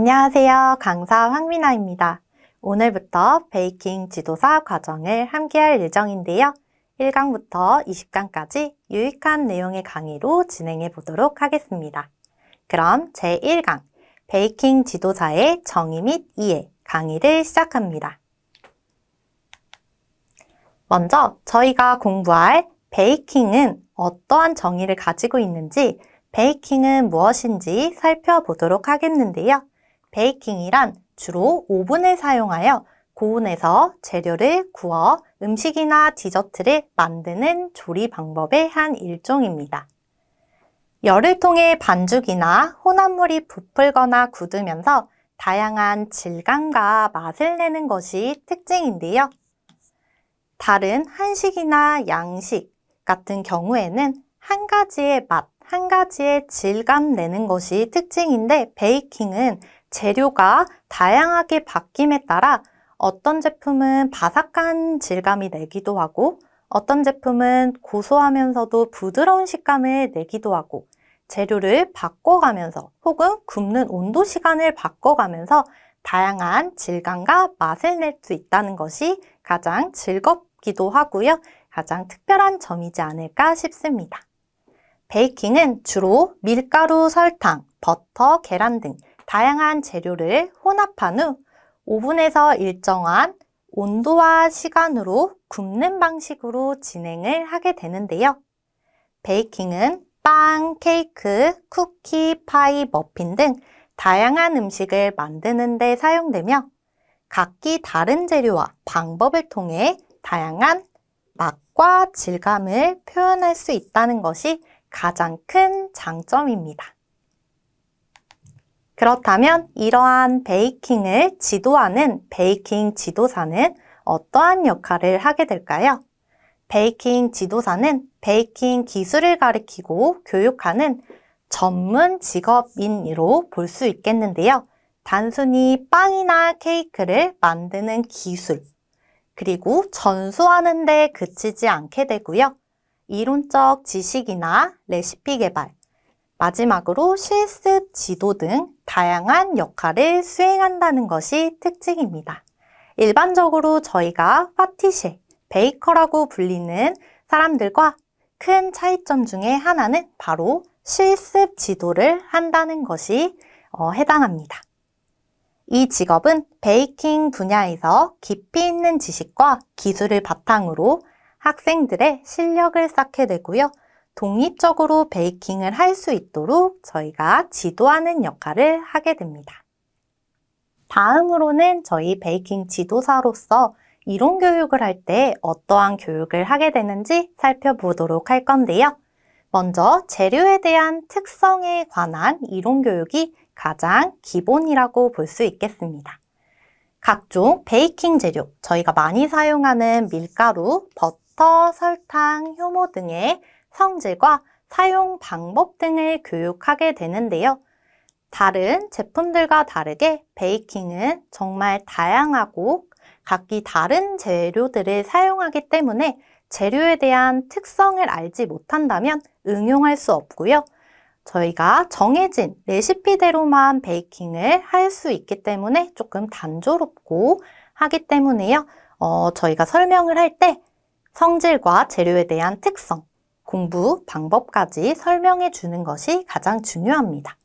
안녕하세요. 강사 황미나입니다. 오늘부터 베이킹 지도사 과정을 함께할 예정인데요. 1강부터 20강까지 유익한 내용의 강의로 진행해 보도록 하겠습니다. 그럼 제1강 베이킹 지도사의 정의 및 이해 강의를 시작합니다. 먼저 저희가 공부할 베이킹은 어떠한 정의를 가지고 있는지, 베이킹은 무엇인지 살펴보도록 하겠는데요. 베이킹이란 주로 오븐을 사용하여 고온에서 재료를 구워 음식이나 디저트를 만드는 조리 방법의 한 일종입니다. 열을 통해 반죽이나 혼합물이 부풀거나 굳으면서 다양한 질감과 맛을 내는 것이 특징인데요. 다른 한식이나 양식 같은 경우에는 한 가지의 맛, 한 가지의 질감 내는 것이 특징인데, 베이킹은 재료가 다양하게 바뀜에 따라 어떤 제품은 바삭한 질감이 내기도 하고, 어떤 제품은 고소하면서도 부드러운 식감을 내기도 하고, 재료를 바꿔가면서 혹은 굽는 온도 시간을 바꿔가면서 다양한 질감과 맛을 낼 수 있다는 것이 가장 즐겁기도 하고요. 가장 특별한 점이지 않을까 싶습니다. 베이킹은 주로 밀가루, 설탕, 버터, 계란 등 다양한 재료를 혼합한 후 오븐에서 일정한 온도와 시간으로 굽는 방식으로 진행을 하게 되는데요. 베이킹은 빵, 케이크, 쿠키, 파이, 머핀 등 다양한 음식을 만드는 데 사용되며, 각기 다른 재료와 방법을 통해 다양한 맛과 질감을 표현할 수 있다는 것이 가장 큰 장점입니다. 그렇다면 이러한 베이킹을 지도하는 베이킹 지도사는 어떠한 역할을 하게 될까요? 베이킹 지도사는 베이킹 기술을 가르치고 교육하는 전문 직업인으로 볼 수 있겠는데요. 단순히 빵이나 케이크를 만드는 기술, 그리고 전수하는 데 그치지 않게 되고요. 이론적 지식이나 레시피 개발, 마지막으로 실습 지도 등 다양한 역할을 수행한다는 것이 특징입니다. 일반적으로 저희가 파티셰, 베이커라고 불리는 사람들과 큰 차이점 중에 하나는 바로 실습 지도를 한다는 것이 해당합니다. 이 직업은 베이킹 분야에서 깊이 있는 지식과 기술을 바탕으로 학생들의 실력을 쌓게 되고요. 독립적으로 베이킹을 할 수 있도록 저희가 지도하는 역할을 하게 됩니다. 다음으로는 저희 베이킹 지도사로서 이론 교육을 할 때 어떠한 교육을 하게 되는지 살펴보도록 할 건데요. 먼저 재료에 대한 특성에 관한 이론 교육이 가장 기본이라고 볼 수 있겠습니다. 각종 베이킹 재료, 저희가 많이 사용하는 밀가루, 버터, 설탕, 효모 등의 성질과 사용 방법 등을 교육하게 되는데요. 다른 제품들과 다르게 베이킹은 정말 다양하고 각기 다른 재료들을 사용하기 때문에 재료에 대한 특성을 알지 못한다면 응용할 수 없고요. 저희가 정해진 레시피대로만 베이킹을 할 수 있기 때문에 조금 단조롭고 하기 때문에요. 저희가 설명을 할 때 성질과 재료에 대한 특성, 공부 방법까지 설명해 주는 것이 가장 중요합니다.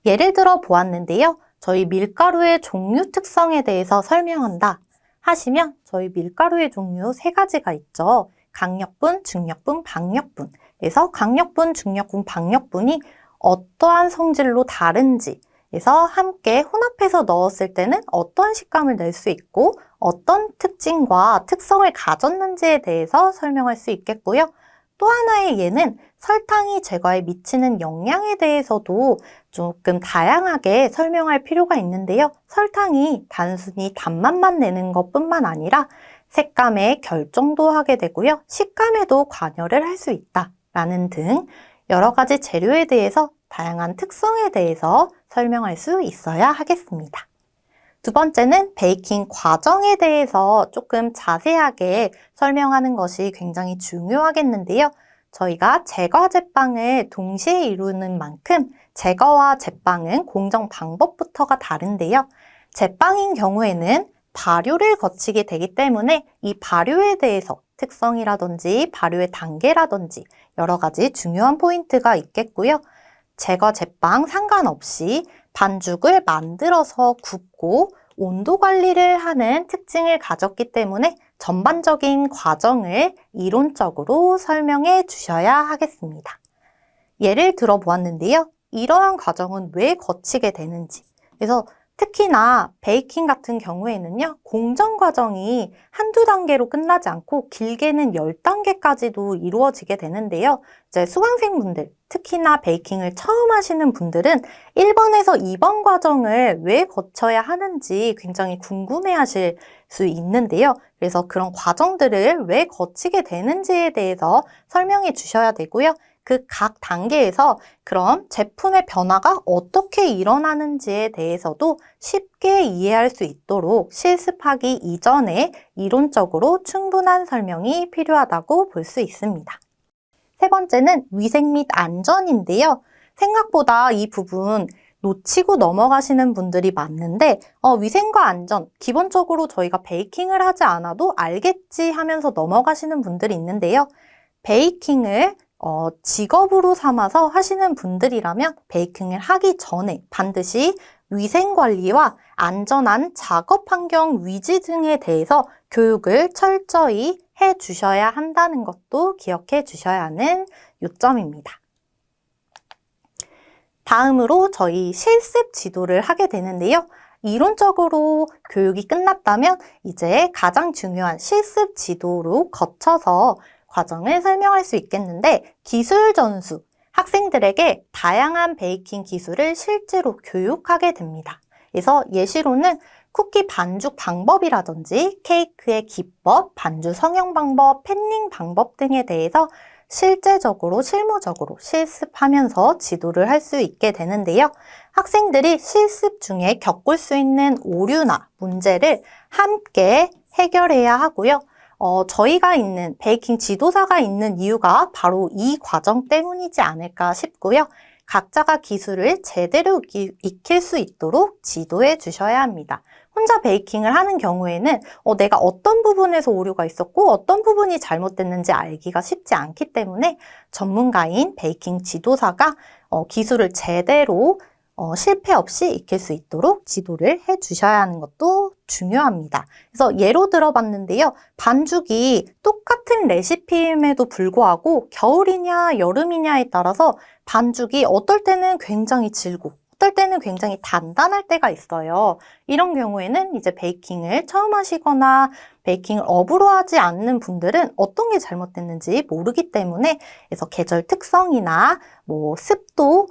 예를 들어 보았는데요. 저희 밀가루의 종류 특성에 대해서 설명한다 하시면 저희 밀가루의 종류 3가지가 있죠. 강력분, 중력분, 박력분. 그래서 강력분, 중력분, 박력분이 어떠한 성질로 다른지, 그래서 함께 혼합해서 넣었을 때는 어떠한 식감을 낼 수 있고 어떤 특징과 특성을 가졌는지에 대해서 설명할 수 있겠고요. 또 하나의 예는 설탕이 제과에 미치는 영향에 대해서도 조금 다양하게 설명할 필요가 있는데요. 설탕이 단순히 단맛만 내는 것뿐만 아니라 색감에 결정도 하게 되고요. 식감에도 관여를 할 수 있다라는 등 여러 가지 재료에 대해서 다양한 특성에 대해서 설명할 수 있어야 하겠습니다. 두 번째는 베이킹 과정에 대해서 조금 자세하게 설명하는 것이 굉장히 중요하겠는데요. 저희가 제과 제빵을 동시에 이루는 만큼 제거와 제빵은 공정 방법부터가 다른데요. 제빵인 경우에는 발효를 거치게 되기 때문에 이 발효에 대해서 특성이라든지 발효의 단계라든지 여러 가지 중요한 포인트가 있겠고요. 제과 제빵 상관없이 반죽을 만들어서 굽고 온도 관리를 하는 특징을 가졌기 때문에 전반적인 과정을 이론적으로 설명해 주셔야 하겠습니다. 예를 들어 보았는데요. 이러한 과정은 왜 거치게 되는지. 그래서 특히나 베이킹 같은 경우에는요. 공정 과정이 한두 단계로 끝나지 않고 길게는 10단계까지도 이루어지게 되는데요. 이제 수강생분들, 특히나 베이킹을 처음 하시는 분들은 1번에서 2번 과정을 왜 거쳐야 하는지 굉장히 궁금해 하실 수 있는데요. 그래서 그런 과정들을 왜 거치게 되는지에 대해서 설명해 주셔야 되고요. 그 각 단계에서 그럼 제품의 변화가 어떻게 일어나는지에 대해서도 쉽게 이해할 수 있도록 실습하기 이전에 이론적으로 충분한 설명이 필요하다고 볼 수 있습니다. 세 번째는 위생 및 안전인데요. 생각보다 이 부분 놓치고 넘어가시는 분들이 많은데 위생과 안전, 기본적으로 저희가 베이킹을 하지 않아도 알겠지 하면서 넘어가시는 분들이 있는데요. 베이킹을 직업으로 삼아서 하시는 분들이라면 베이킹을 하기 전에 반드시 위생관리와 안전한 작업 환경 위지 등에 대해서 교육을 철저히 해 주셔야 한다는 것도 기억해 주셔야 하는 요점입니다. 다음으로 저희 실습 지도를 하게 되는데요. 이론적으로 교육이 끝났다면 이제 가장 중요한 실습 지도로 거쳐서 과정을 설명할 수 있겠는데 기술 전수, 학생들에게 다양한 베이킹 기술을 실제로 교육하게 됩니다. 그래서 예시로는 쿠키 반죽 방법이라든지 케이크의 기법, 반죽 성형 방법, 팬닝 방법 등에 대해서 실제적으로 실무적으로 실습하면서 지도를 할 수 있게 되는데요. 학생들이 실습 중에 겪을 수 있는 오류나 문제를 함께 해결해야 하고요. 저희가 있는 베이킹 지도사가 있는 이유가 바로 이 과정 때문이지 않을까 싶고요. 각자가 기술을 제대로 익힐 수 있도록 지도해 주셔야 합니다. 혼자 베이킹을 하는 경우에는 내가 어떤 부분에서 오류가 있었고 어떤 부분이 잘못됐는지 알기가 쉽지 않기 때문에 전문가인 베이킹 지도사가 기술을 제대로 실패 없이 익힐 수 있도록 지도를 해 주셔야 하는 것도 중요합니다. 그래서 예로 들어봤는데요. 반죽이 똑같은 레시피임에도 불구하고 겨울이냐 여름이냐에 따라서 반죽이 어떨 때는 굉장히 질고 어떨 때는 굉장히 단단할 때가 있어요. 이런 경우에는 이제 베이킹을 처음 하시거나 베이킹을 업으로 하지 않는 분들은 어떤 게 잘못됐는지 모르기 때문에 그래서 계절 특성이나 습도,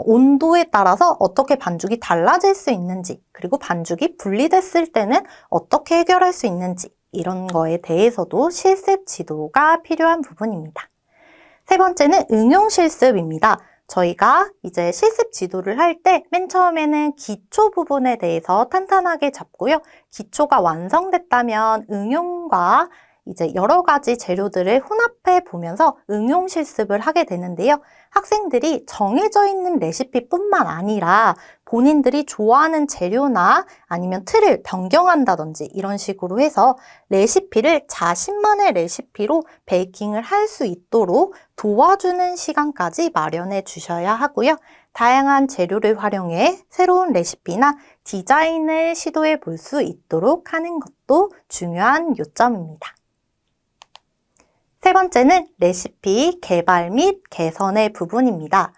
온도에 따라서 어떻게 반죽이 달라질 수 있는지 그리고 반죽이 분리됐을 때는 어떻게 해결할 수 있는지 이런 거에 대해서도 실습 지도가 필요한 부분입니다. 세 번째는 응용 실습입니다. 저희가 이제 실습 지도를 할 때 맨 처음에는 기초 부분에 대해서 탄탄하게 잡고요. 기초가 완성됐다면 응용과 이제 여러 가지 재료들을 혼합해 보면서 응용 실습을 하게 되는데요. 학생들이 정해져 있는 레시피뿐만 아니라 본인들이 좋아하는 재료나 아니면 틀을 변경한다든지 이런 식으로 해서 레시피를 자신만의 레시피로 베이킹을 할 수 있도록 도와주는 시간까지 마련해 주셔야 하고요. 다양한 재료를 활용해 새로운 레시피나 디자인을 시도해 볼 수 있도록 하는 것도 중요한 요점입니다. 세 번째는 레시피 개발 및 개선의 부분입니다.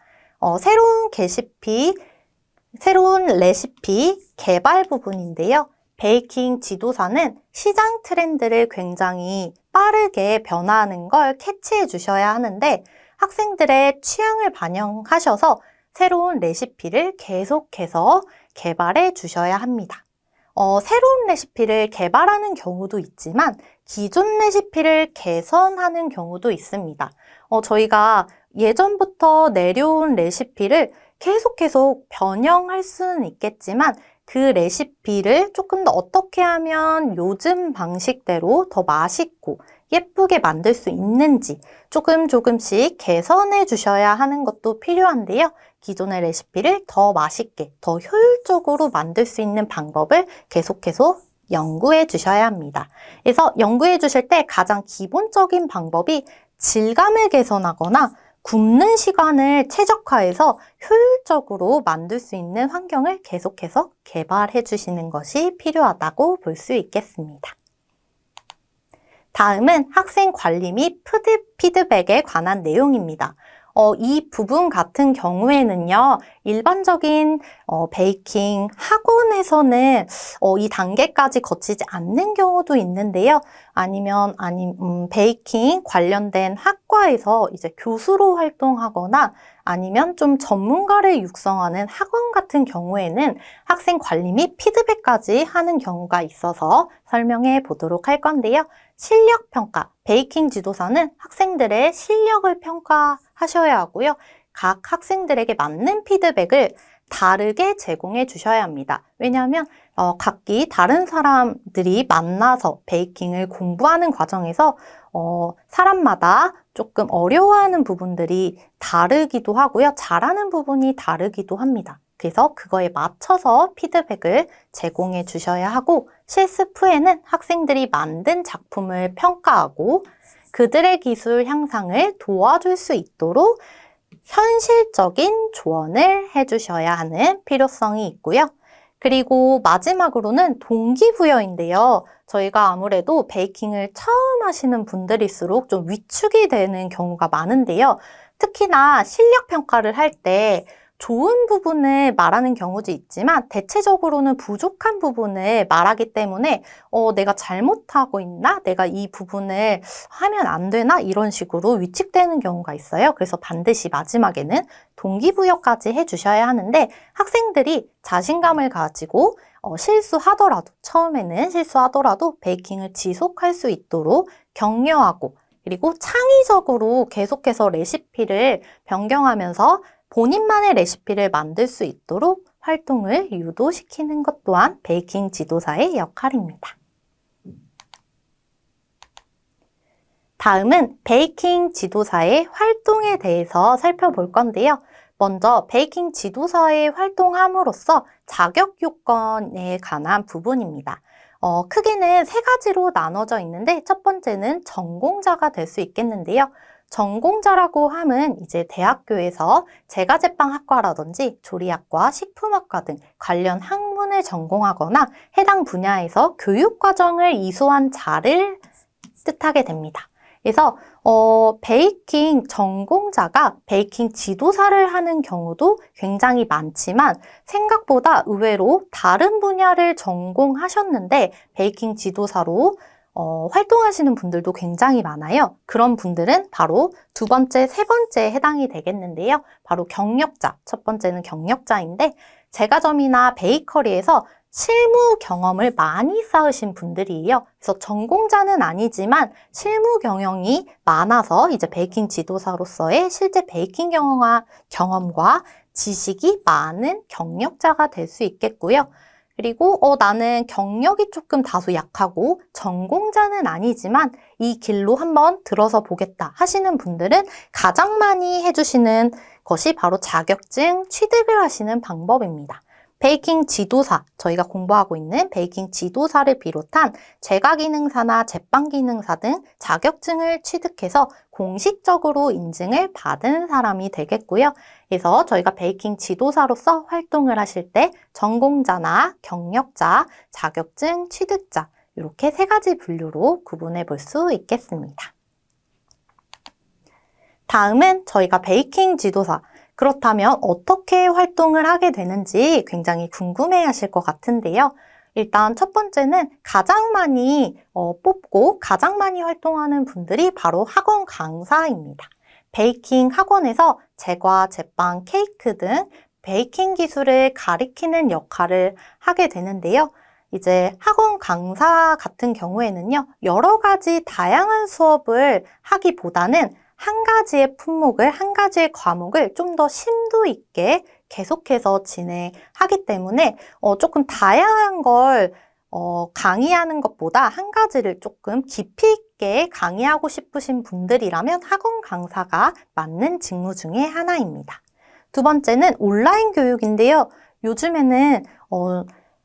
새로운 레시피 개발 부분인데요. 베이킹 지도사는 시장 트렌드를 굉장히 빠르게 변화하는 걸 캐치해 주셔야 하는데 학생들의 취향을 반영하셔서 새로운 레시피를 계속해서 개발해 주셔야 합니다. 새로운 레시피를 개발하는 경우도 있지만 기존 레시피를 개선하는 경우도 있습니다. 저희가 예전부터 내려온 레시피를 계속 변형할 수는 있겠지만 그 레시피를 조금 더 어떻게 하면 요즘 방식대로 더 맛있고 예쁘게 만들 수 있는지 조금씩 개선해 주셔야 하는 것도 필요한데요. 기존의 레시피를 더 맛있게, 더 효율적으로 만들 수 있는 방법을 계속해서 연구해 주셔야 합니다. 그래서 연구해 주실 때 가장 기본적인 방법이 질감을 개선하거나 굽는 시간을 최적화해서 효율적으로 만들 수 있는 환경을 계속해서 개발해 주시는 것이 필요하다고 볼 수 있겠습니다. 다음은 학생 관리 및 피드백에 관한 내용입니다. 이 부분 같은 경우에는요, 일반적인 베이킹 학원에서는 이 단계까지 거치지 않는 경우도 있는데요. 아니면 베이킹 관련된 학과에서 이제 교수로 활동하거나 아니면 좀 전문가를 육성하는 학원 같은 경우에는 학생 관리 및 피드백까지 하는 경우가 있어서 설명해 보도록 할 건데요. 실력 평가, 베이킹 지도사는 학생들의 실력을 평가하셔야 하고요. 각 학생들에게 맞는 피드백을 다르게 제공해 주셔야 합니다. 왜냐하면 각기 다른 사람들이 만나서 베이킹을 공부하는 과정에서 사람마다 조금 어려워하는 부분들이 다르기도 하고요. 잘하는 부분이 다르기도 합니다. 그래서 그거에 맞춰서 피드백을 제공해 주셔야 하고 실습 후에는 학생들이 만든 작품을 평가하고 그들의 기술 향상을 도와줄 수 있도록 현실적인 조언을 해주셔야 하는 필요성이 있고요. 그리고 마지막으로는 동기부여인데요. 저희가 아무래도 베이킹을 처음 하시는 분들일수록 좀 위축이 되는 경우가 많은데요. 특히나 실력 평가를 할 때 좋은 부분을 말하는 경우도 있지만 대체적으로는 부족한 부분을 말하기 때문에 내가 잘못하고 있나? 내가 이 부분을 하면 안 되나? 이런 식으로 위축되는 경우가 있어요. 그래서 반드시 마지막에는 동기부여까지 해주셔야 하는데 학생들이 자신감을 가지고 실수하더라도 처음에는 실수하더라도 베이킹을 지속할 수 있도록 격려하고 그리고 창의적으로 계속해서 레시피를 변경하면서 본인만의 레시피를 만들 수 있도록 활동을 유도시키는 것 또한 베이킹 지도사의 역할입니다. 다음은 베이킹 지도사의 활동에 대해서 살펴볼 건데요. 먼저 베이킹 지도사의 활동함으로써 자격 요건에 관한 부분입니다. 크게는 세 가지로 나눠져 있는데 첫 번째는 전공자가 될 수 있겠는데요. 전공자라고 함은 이제 대학교에서 제과제빵학과라든지 조리학과, 식품학과 등 관련 학문을 전공하거나 해당 분야에서 교육과정을 이수한 자를 뜻하게 됩니다. 그래서 베이킹 전공자가 베이킹 지도사를 하는 경우도 굉장히 많지만 생각보다 의외로 다른 분야를 전공하셨는데 베이킹 지도사로 활동하시는 분들도 굉장히 많아요. 그런 분들은 바로 두 번째, 세 번째에 해당이 되겠는데요. 바로 경력자, 첫 번째는 경력자인데 제과점이나 베이커리에서 실무 경험을 많이 쌓으신 분들이에요. 그래서 전공자는 아니지만 실무 경영이 많아서 이제 베이킹 지도사로서의 실제 베이킹 경험과 지식이 많은 경력자가 될 수 있겠고요. 그리고 나는 경력이 조금 다소 약하고 전공자는 아니지만 이 길로 한번 들어서 보겠다 하시는 분들은 가장 많이 해주시는 것이 바로 자격증 취득을 하시는 방법입니다. 베이킹 지도사, 저희가 공부하고 있는 베이킹 지도사를 비롯한 제과기능사나 제빵기능사 등 자격증을 취득해서 공식적으로 인증을 받은 사람이 되겠고요. 그래서 저희가 베이킹 지도사로서 활동을 하실 때 전공자나 경력자, 자격증 취득자 이렇게 세 가지 분류로 구분해 볼 수 있겠습니다. 다음은 저희가 베이킹 지도사, 그렇다면 어떻게 활동을 하게 되는지 굉장히 궁금해 하실 것 같은데요. 일단 첫 번째는 가장 많이 뽑고 가장 많이 활동하는 분들이 바로 학원 강사입니다. 베이킹 학원에서 제과, 제빵, 케이크 등 베이킹 기술을 가리키는 역할을 하게 되는데요. 이제 학원 강사 같은 경우에는요, 여러 가지 다양한 수업을 하기보다는 한 가지의 품목을, 한 가지의 과목을 좀 더 심도 있게 계속해서 진행하기 때문에 조금 다양한 걸 강의하는 것보다 한 가지를 조금 깊이 쉽게 강의하고 싶으신 분들이라면 학원 강사가 맞는 직무 중에 하나입니다. 두 번째는 온라인 교육인데요. 요즘에는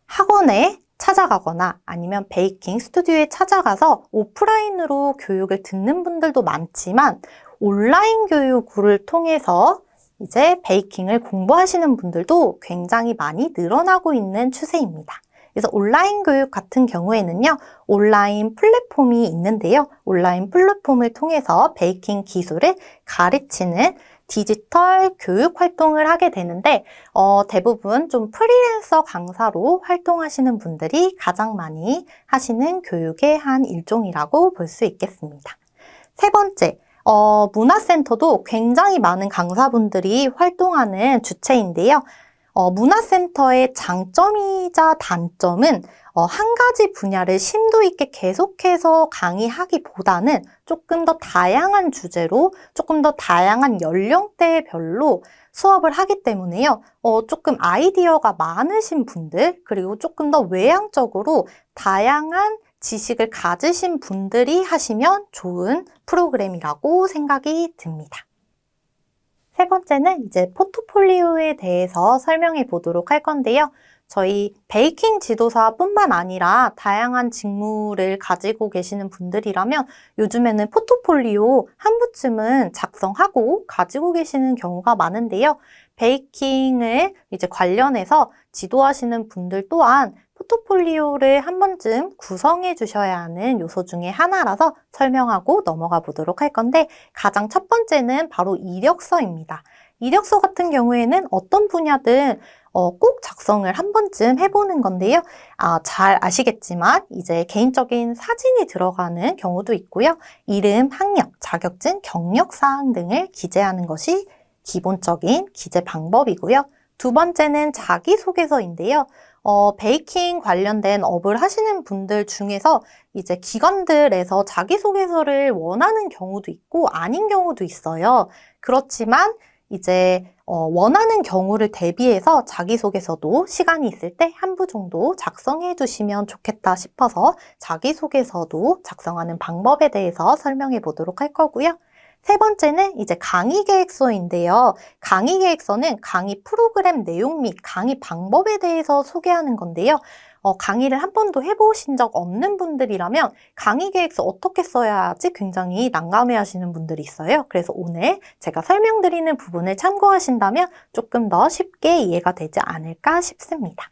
학원에 찾아가거나 아니면 베이킹 스튜디오에 찾아가서 오프라인으로 교육을 듣는 분들도 많지만 온라인 교육을 통해서 이제 베이킹을 공부하시는 분들도 굉장히 많이 늘어나고 있는 추세입니다. 그래서 온라인 교육 같은 경우에는요, 온라인 플랫폼이 있는데요. 온라인 플랫폼을 통해서 베이킹 기술을 가르치는 디지털 교육 활동을 하게 되는데 대부분 좀 프리랜서 강사로 활동하시는 분들이 가장 많이 하시는 교육의 한 일종이라고 볼 수 있겠습니다. 세 번째, 문화센터도 굉장히 많은 강사분들이 활동하는 주체인데요. 문화센터의 장점이자 단점은 한 가지 분야를 심도 있게 계속해서 강의하기보다는 조금 더 다양한 주제로 조금 더 다양한 연령대별로 수업을 하기 때문에요. 조금 아이디어가 많으신 분들 그리고 조금 더 외향적으로 다양한 지식을 가지신 분들이 하시면 좋은 프로그램이라고 생각이 듭니다. 세 번째는 이제 포트폴리오에 대해서 설명해 보도록 할 건데요. 저희 베이킹 지도사뿐만 아니라 다양한 직무를 가지고 계시는 분들이라면 요즘에는 포트폴리오 한 부쯤은 작성하고 가지고 계시는 경우가 많은데요. 베이킹을 이제 관련해서 지도하시는 분들 또한 포트폴리오를 한 번쯤 구성해 주셔야 하는 요소 중에 하나라서 설명하고 넘어가 보도록 할 건데 가장 첫 번째는 바로 이력서입니다. 이력서 같은 경우에는 어떤 분야든 꼭 작성을 한 번쯤 해보는 건데요. 잘 아시겠지만 이제 개인적인 사진이 들어가는 경우도 있고요. 이름, 학력, 자격증, 경력사항 등을 기재하는 것이 기본적인 기재 방법이고요. 두 번째는 자기소개서인데요. 베이킹 관련된 업을 하시는 분들 중에서 이제 기관들에서 자기소개서를 원하는 경우도 있고 아닌 경우도 있어요. 그렇지만 이제 원하는 경우를 대비해서 자기소개서도 시간이 있을 때 한 부 정도 작성해 두시면 좋겠다 싶어서 자기소개서도 작성하는 방법에 대해서 설명해 보도록 할 거고요. 세 번째는 이제 강의 계획서인데요. 강의 계획서는 강의 프로그램 내용 및 강의 방법에 대해서 소개하는 건데요. 강의를 한 번도 해보신 적 없는 분들이라면 강의 계획서 어떻게 써야 하지 굉장히 난감해 하시는 분들이 있어요. 그래서 오늘 제가 설명드리는 부분을 참고하신다면 조금 더 쉽게 이해가 되지 않을까 싶습니다.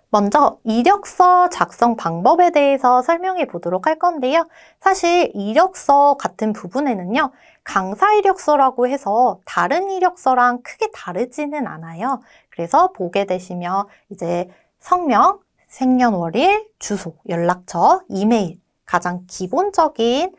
먼저 이력서 작성 방법에 대해서 설명해 보도록 할 건데요. 사실 이력서 같은 부분에는요. 강사 이력서라고 해서 다른 이력서랑 크게 다르지는 않아요. 그래서 보게 되시면 이제 성명, 생년월일, 주소, 연락처, 이메일 가장 기본적인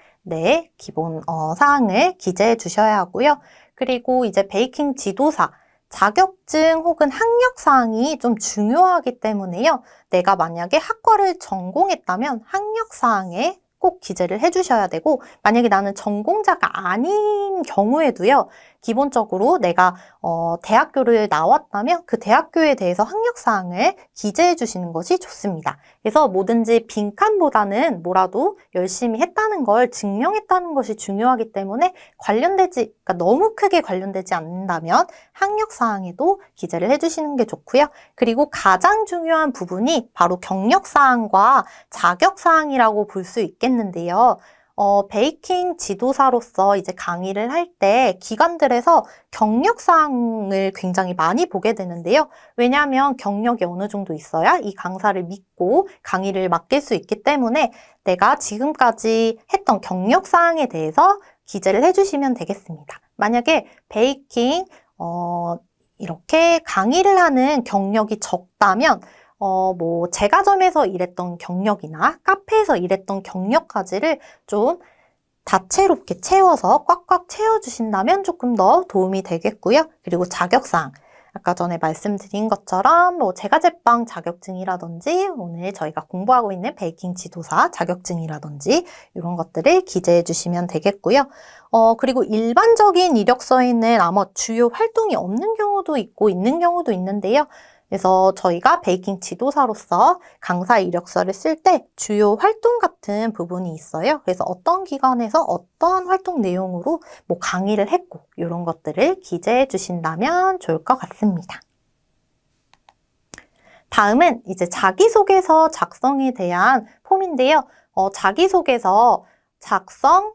기본 사항을 기재해 주셔야 하고요. 그리고 이제 베이킹 지도사 자격증 혹은 학력 사항이 좀 중요하기 때문에요. 내가 만약에 학과를 전공했다면 학력 사항에 꼭 기재를 해주셔야 되고 만약에 나는 전공자가 아닌 경우에도요. 기본적으로 내가 대학교를 나왔다면 그 대학교에 대해서 학력 사항을 기재해 주시는 것이 좋습니다. 그래서 뭐든지 빈칸보다는 뭐라도 열심히 했다는 걸 증명했다는 것이 중요하기 때문에 그러니까 너무 크게 관련되지 않는다면 학력 사항에도 기재를 해주시는 게 좋고요. 그리고 가장 중요한 부분이 바로 경력 사항과 자격 사항이라고 볼 수 있겠는데요. 베이킹 지도사로서 이제 강의를 할 때 기관들에서 경력사항을 굉장히 많이 보게 되는데요. 왜냐하면 경력이 어느 정도 있어야 이 강사를 믿고 강의를 맡길 수 있기 때문에 내가 지금까지 했던 경력사항에 대해서 기재를 해주시면 되겠습니다. 만약에 베이킹, 이렇게 강의를 하는 경력이 적다면 제과점에서 일했던 경력이나 카페에서 일했던 경력까지를 좀 다채롭게 채워서 꽉꽉 채워주신다면 조금 더 도움이 되겠고요. 그리고 자격사항. 아까 전에 말씀드린 것처럼 제과제빵 자격증이라든지 오늘 저희가 공부하고 있는 베이킹 지도사 자격증이라든지 이런 것들을 기재해 주시면 되겠고요. 그리고 일반적인 이력서에는 아마 주요 활동이 없는 경우도 있고 있는 경우도 있는데요. 그래서 저희가 베이킹 지도사로서 강사 이력서를 쓸 때 주요 활동 같은 부분이 있어요. 그래서 어떤 기관에서 어떠한 활동 내용으로 뭐 강의를 했고 이런 것들을 기재해 주신다면 좋을 것 같습니다. 다음은 이제 자기소개서 작성에 대한 폼인데요. 자기소개서 작성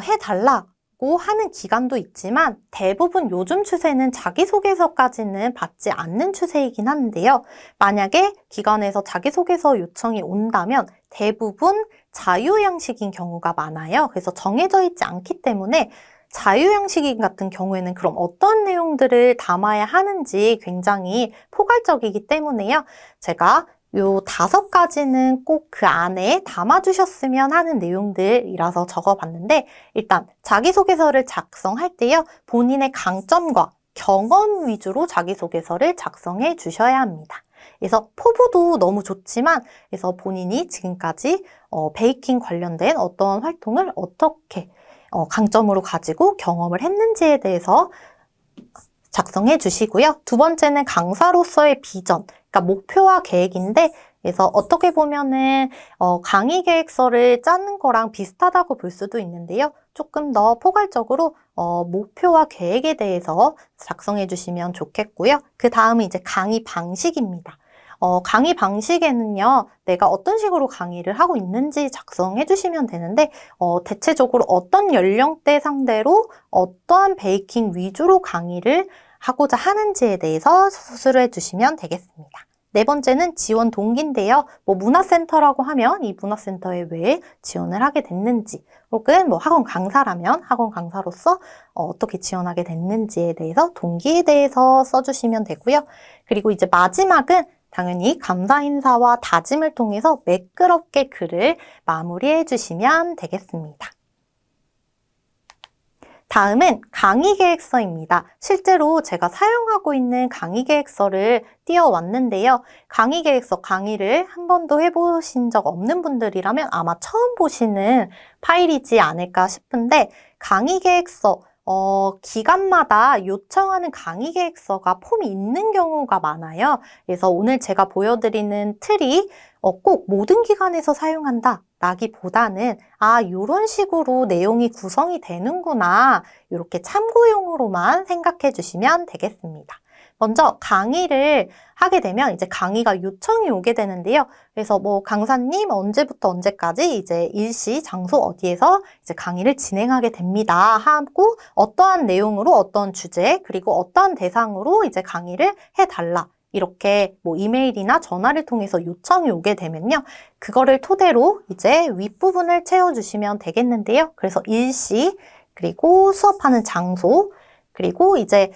해달라고 하는 기관도 있지만 대부분 요즘 추세는 자기소개서까지는 받지 않는 추세이긴 한데요. 만약에 기관에서 자기소개서 요청이 온다면 대부분 자유양식인 경우가 많아요. 그래서 정해져 있지 않기 때문에 자유양식인 같은 경우에는 그럼 어떤 내용들을 담아야 하는지 굉장히 포괄적이기 때문에요. 제가 요 5가지는 꼭 그 안에 담아주셨으면 하는 내용들이라서 적어봤는데 일단 자기소개서를 작성할 때요. 본인의 강점과 경험 위주로 자기소개서를 작성해 주셔야 합니다. 그래서 포부도 너무 좋지만 그래서 본인이 지금까지 베이킹 관련된 어떤 활동을 어떻게 강점으로 가지고 경험을 했는지에 대해서 작성해 주시고요. 두 번째는 강사로서의 비전, 그러니까 목표와 계획인데 그래서 어떻게 보면은 강의 계획서를 짜는 거랑 비슷하다고 볼 수도 있는데요. 조금 더 포괄적으로 목표와 계획에 대해서 작성해 주시면 좋겠고요. 그 다음은 이제 강의 방식입니다. 강의 방식에는요, 내가 어떤 식으로 강의를 하고 있는지 작성해 주시면 되는데, 대체적으로 어떤 연령대 상대로 어떠한 베이킹 위주로 강의를 하고자 하는지에 대해서 서술해 주시면 되겠습니다. 네 번째는 지원 동기인데요. 뭐 문화센터라고 하면 이 문화센터에 왜 지원을 하게 됐는지, 혹은 뭐 학원 강사라면 학원 강사로서 어떻게 지원하게 됐는지에 대해서 동기에 대해서 써주시면 되고요. 그리고 이제 마지막은 당연히 감사 인사와 다짐을 통해서 매끄럽게 글을 마무리해 주시면 되겠습니다. 다음은 강의 계획서입니다. 실제로 제가 사용하고 있는 강의 계획서를 띄워왔는데요. 강의 계획서 강의를 한 번도 해보신 적 없는 분들이라면 아마 처음 보시는 파일이지 않을까 싶은데 강의 계획서 기간마다 요청하는 강의 계획서가 폼이 있는 경우가 많아요. 그래서 오늘 제가 보여드리는 틀이 꼭 모든 기관에서 사용한다 라기보다는 이런 식으로 내용이 구성이 되는구나 이렇게 참고용으로만 생각해 주시면 되겠습니다. 먼저 강의를 하게 되면 이제 강의가 요청이 오게 되는데요. 그래서 뭐 강사님 언제부터 언제까지 이제 일시 장소 어디에서 이제 강의를 진행하게 됩니다 하고 어떠한 내용으로 어떤 주제 그리고 어떠한 대상으로 이제 강의를 해달라. 이렇게 뭐 이메일이나 전화를 통해서 요청이 오게 되면요. 그거를 토대로 이제 윗부분을 채워주시면 되겠는데요. 그래서 일시, 그리고 수업하는 장소, 그리고 이제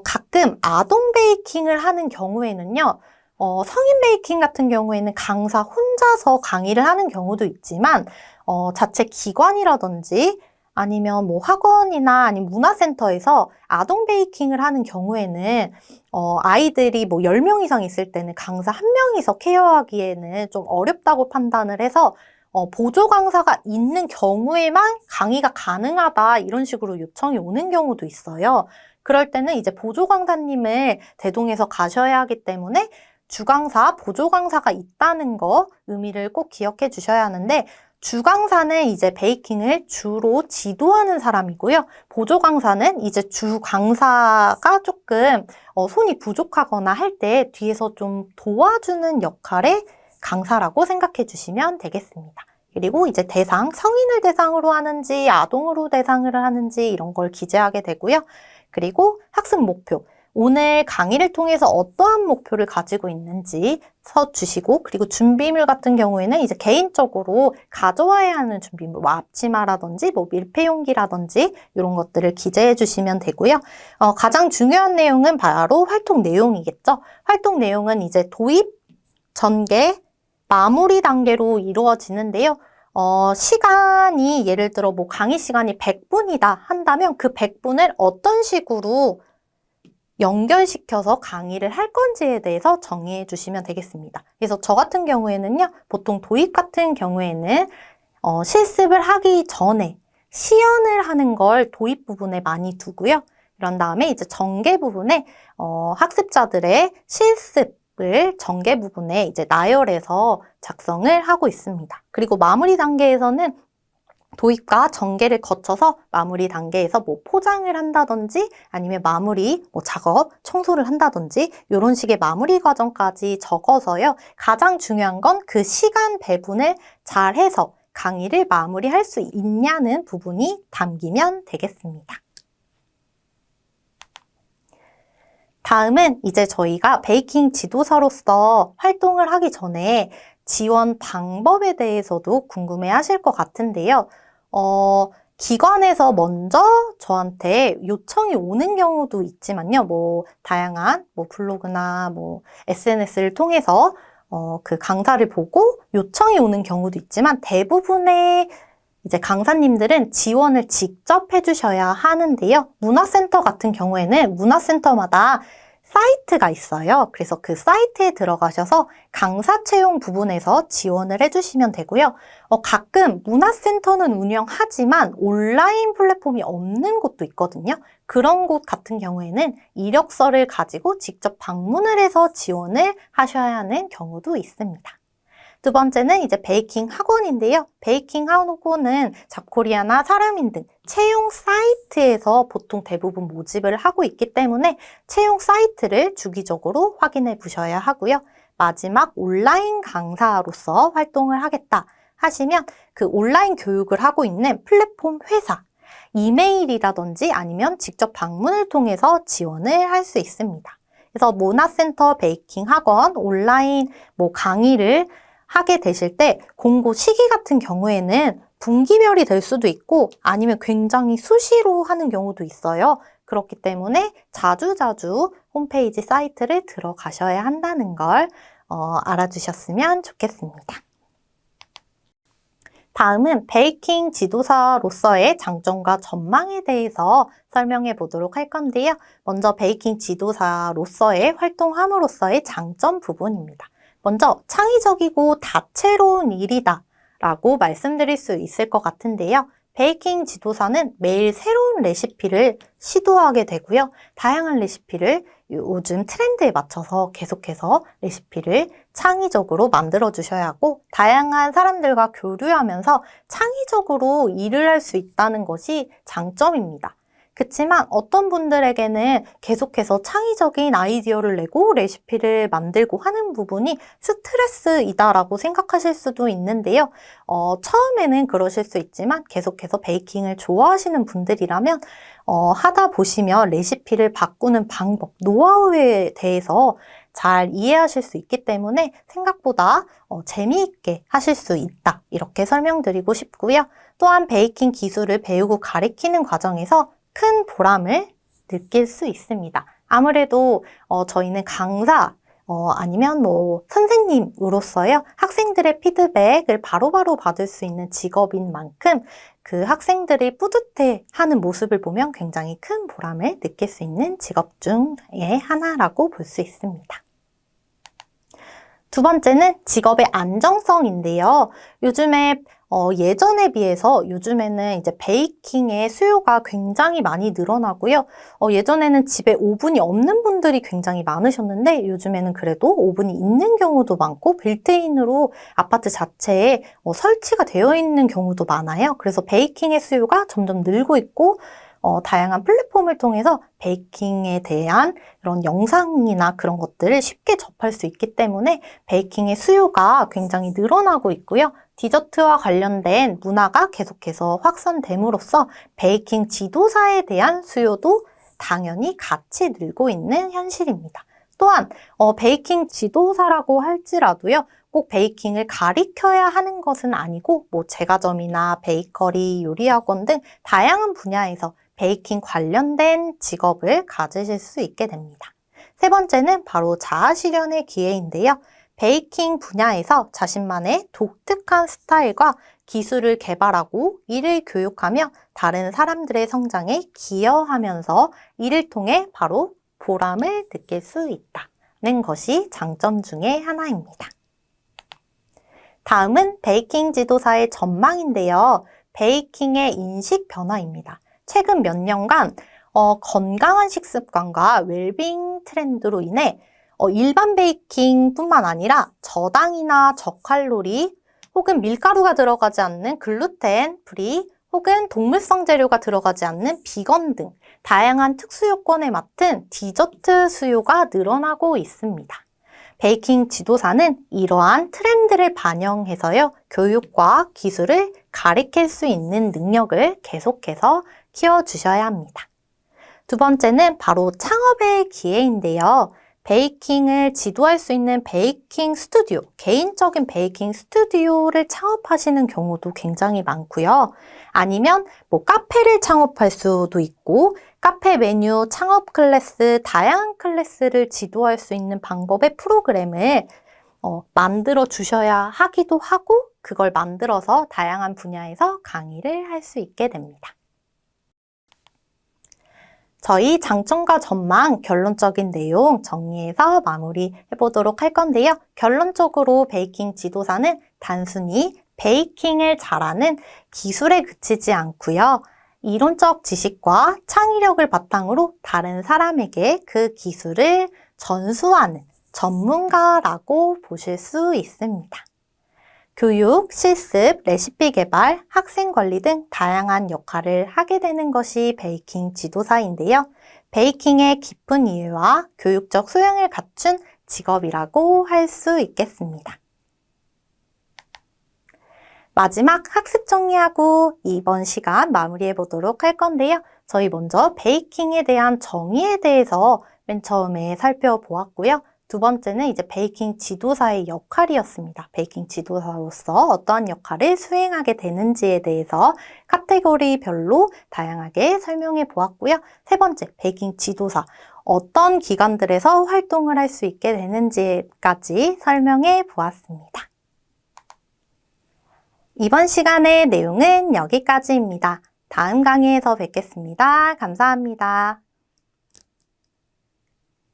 가끔 아동 베이킹을 하는 경우에는요. 성인 베이킹 같은 경우에는 강사 혼자서 강의를 하는 경우도 있지만 자체 기관이라든지 아니면 뭐 학원이나 아니면 문화센터에서 아동 베이킹을 하는 경우에는 아이들이 뭐 10명 이상 있을 때는 강사 1명이서 케어하기에는 좀 어렵다고 판단을 해서 보조 강사가 있는 경우에만 강의가 가능하다 이런 식으로 요청이 오는 경우도 있어요. 그럴 때는 이제 보조 강사님을 대동해서 가셔야 하기 때문에 주강사, 보조 강사가 있다는 거 의미를 꼭 기억해 주셔야 하는데 주강사는 이제 베이킹을 주로 지도하는 사람이고요. 보조 강사는 이제 주 강사가 조금 손이 부족하거나 할 때 뒤에서 좀 도와주는 역할의 강사라고 생각해 주시면 되겠습니다. 그리고 이제 대상, 성인을 대상으로 하는지 아동으로 대상을 하는지 이런 걸 기재하게 되고요. 그리고 학습 목표. 오늘 강의를 통해서 어떠한 목표를 가지고 있는지 써주시고 그리고 준비물 같은 경우에는 이제 개인적으로 가져와야 하는 준비물, 뭐 앞치마라든지 뭐 밀폐용기라든지 이런 것들을 기재해 주시면 되고요. 가장 중요한 내용은 바로 활동 내용이겠죠. 활동 내용은 이제 도입, 전개, 마무리 단계로 이루어지는데요. 시간이 예를 들어 뭐 강의 시간이 100분이다 한다면 그 100분을 어떤 식으로 연결시켜서 강의를 할 건지에 대해서 정의해 주시면 되겠습니다. 그래서 저 같은 경우에는요, 보통 도입 같은 경우에는 실습을 하기 전에 시연을 하는 걸 도입 부분에 많이 두고요. 이런 다음에 이제 전개 부분에 학습자들의 실습을 전개 부분에 이제 나열해서 작성을 하고 있습니다. 그리고 마무리 단계에서는 도입과 전개를 거쳐서 마무리 단계에서 뭐 포장을 한다든지 아니면 마무리 작업, 청소를 한다든지 이런 식의 마무리 과정까지 적어서요. 가장 중요한 건 그 시간 배분을 잘 해서 강의를 마무리할 수 있냐는 부분이 담기면 되겠습니다. 다음은 이제 저희가 베이킹 지도사로서 활동을 하기 전에 지원 방법에 대해서도 궁금해 하실 것 같은데요. 기관에서 먼저 저한테 요청이 오는 경우도 있지만요. 다양한 블로그나 SNS를 통해서 그 강사를 보고 요청이 오는 경우도 있지만 대부분의 이제 강사님들은 지원을 직접 해주셔야 하는데요. 문화센터 같은 경우에는 문화센터마다 사이트가 있어요. 그래서 그 사이트에 들어가셔서 강사 채용 부분에서 지원을 해주시면 되고요. 가끔 문화센터는 운영하지만 온라인 플랫폼이 없는 곳도 있거든요. 그런 곳 같은 경우에는 이력서를 가지고 직접 방문을 해서 지원을 하셔야 하는 경우도 있습니다. 두 번째는 이제 베이킹 학원인데요. 베이킹 학원은 잡코리아나 사람인 등 채용 사이트에서 보통 대부분 모집을 하고 있기 때문에 채용 사이트를 주기적으로 확인해 보셔야 하고요. 마지막 온라인 강사로서 활동을 하겠다 하시면 그 온라인 교육을 하고 있는 플랫폼 회사, 이메일이라든지 아니면 직접 방문을 통해서 지원을 할 수 있습니다. 그래서 문화센터 베이킹 학원 온라인 강의를 하게 되실 때 공고 시기 같은 경우에는 분기별이 될 수도 있고 아니면 굉장히 수시로 하는 경우도 있어요. 그렇기 때문에 자주자주 홈페이지 사이트를 들어가셔야 한다는 걸 알아주셨으면 좋겠습니다. 다음은 베이킹 지도사로서의 장점과 전망에 대해서 설명해 보도록 할 건데요. 먼저 베이킹 지도사로서의 활동함으로써의 장점 부분입니다. 먼저 창의적이고 다채로운 일이다 라고 말씀드릴 수 있을 것 같은데요. 베이킹 지도사는 매일 새로운 레시피를 시도하게 되고요. 다양한 레시피를 요즘 트렌드에 맞춰서 계속해서 레시피를 창의적으로 만들어 주셔야 하고 다양한 사람들과 교류하면서 창의적으로 일을 할 수 있다는 것이 장점입니다. 그렇지만 어떤 분들에게는 계속해서 창의적인 아이디어를 내고 레시피를 만들고 하는 부분이 스트레스이다라고 생각하실 수도 있는데요. 처음에는 그러실 수 있지만 계속해서 베이킹을 좋아하시는 분들이라면 하다 보시면 레시피를 바꾸는 방법, 노하우에 대해서 잘 이해하실 수 있기 때문에 생각보다 재미있게 하실 수 있다. 이렇게 설명드리고 싶고요. 또한 베이킹 기술을 배우고 가르치는 과정에서 큰 보람을 느낄 수 있습니다. 아무래도 저희는 강사 아니면 선생님으로서요. 학생들의 피드백을 바로바로 받을 수 있는 직업인 만큼 그 학생들이 뿌듯해하는 모습을 보면 굉장히 큰 보람을 느낄 수 있는 직업 중에 하나라고 볼 수 있습니다. 두 번째는 직업의 안정성인데요. 요즘에 예전에 비해서 요즘에는 이제 베이킹의 수요가 굉장히 많이 늘어나고요. 예전에는 집에 오븐이 없는 분들이 굉장히 많으셨는데 요즘에는 그래도 오븐이 있는 경우도 많고 빌트인으로 아파트 자체에 설치가 되어 있는 경우도 많아요. 그래서 베이킹의 수요가 점점 늘고 있고 다양한 플랫폼을 통해서 베이킹에 대한 그런 영상이나 그런 것들을 쉽게 접할 수 있기 때문에 베이킹의 수요가 굉장히 늘어나고 있고요. 디저트와 관련된 문화가 계속해서 확산됨으로써 베이킹 지도사에 대한 수요도 당연히 같이 늘고 있는 현실입니다. 또한 베이킹 지도사라고 할지라도요. 꼭 베이킹을 가르쳐야 하는 것은 아니고 제과점이나 베이커리, 요리학원 등 다양한 분야에서 베이킹 관련된 직업을 가지실 수 있게 됩니다. 세 번째는 바로 자아실현의 기회인데요. 베이킹 분야에서 자신만의 독특한 스타일과 기술을 개발하고 이를 교육하며 다른 사람들의 성장에 기여하면서 이를 통해 바로 보람을 느낄 수 있다는 것이 장점 중에 하나입니다. 다음은 베이킹 지도사의 전망인데요. 베이킹의 인식 변화입니다. 최근 몇 년간 건강한 식습관과 웰빙 트렌드로 인해 일반 베이킹뿐만 아니라 저당이나 저칼로리 혹은 밀가루가 들어가지 않는 글루텐 프리 혹은 동물성 재료가 들어가지 않는 비건 등 다양한 특수 요건에 맞춘 디저트 수요가 늘어나고 있습니다. 베이킹 지도사는 이러한 트렌드를 반영해서요, 교육과 기술을 가리킬 수 있는 능력을 계속해서 키워주셔야 합니다. 두 번째는 바로 창업의 기회인데요. 베이킹을 지도할 수 있는 베이킹 스튜디오, 개인적인 베이킹 스튜디오를 창업하시는 경우도 굉장히 많고요. 아니면 카페를 창업할 수도 있고, 카페 메뉴, 창업 클래스, 다양한 클래스를 지도할 수 있는 방법의 프로그램을 만들어 주셔야 하기도 하고, 그걸 만들어서 다양한 분야에서 강의를 할 수 있게 됩니다. 저희 장점과 전망, 결론적인 내용 정리해서 마무리해 보도록 할 건데요. 결론적으로 베이킹 지도사는 단순히 베이킹을 잘하는 기술에 그치지 않고요. 이론적 지식과 창의력을 바탕으로 다른 사람에게 그 기술을 전수하는 전문가라고 보실 수 있습니다. 교육, 실습, 레시피 개발, 학생 관리 등 다양한 역할을 하게 되는 것이 베이킹 지도사인데요. 베이킹의 깊은 이해와 교육적 소양을 갖춘 직업이라고 할 수 있겠습니다. 마지막 학습 정리하고 이번 시간 마무리해 보도록 할 건데요. 저희 먼저 베이킹에 대한 정의에 대해서 맨 처음에 살펴보았고요. 두 번째는 이제 베이킹 지도사의 역할이었습니다. 베이킹 지도사로서 어떠한 역할을 수행하게 되는지에 대해서 카테고리별로 다양하게 설명해 보았고요. 세 번째, 베이킹 지도사. 어떤 기관들에서 활동을 할 수 있게 되는지까지 설명해 보았습니다. 이번 시간의 내용은 여기까지입니다. 다음 강의에서 뵙겠습니다. 감사합니다.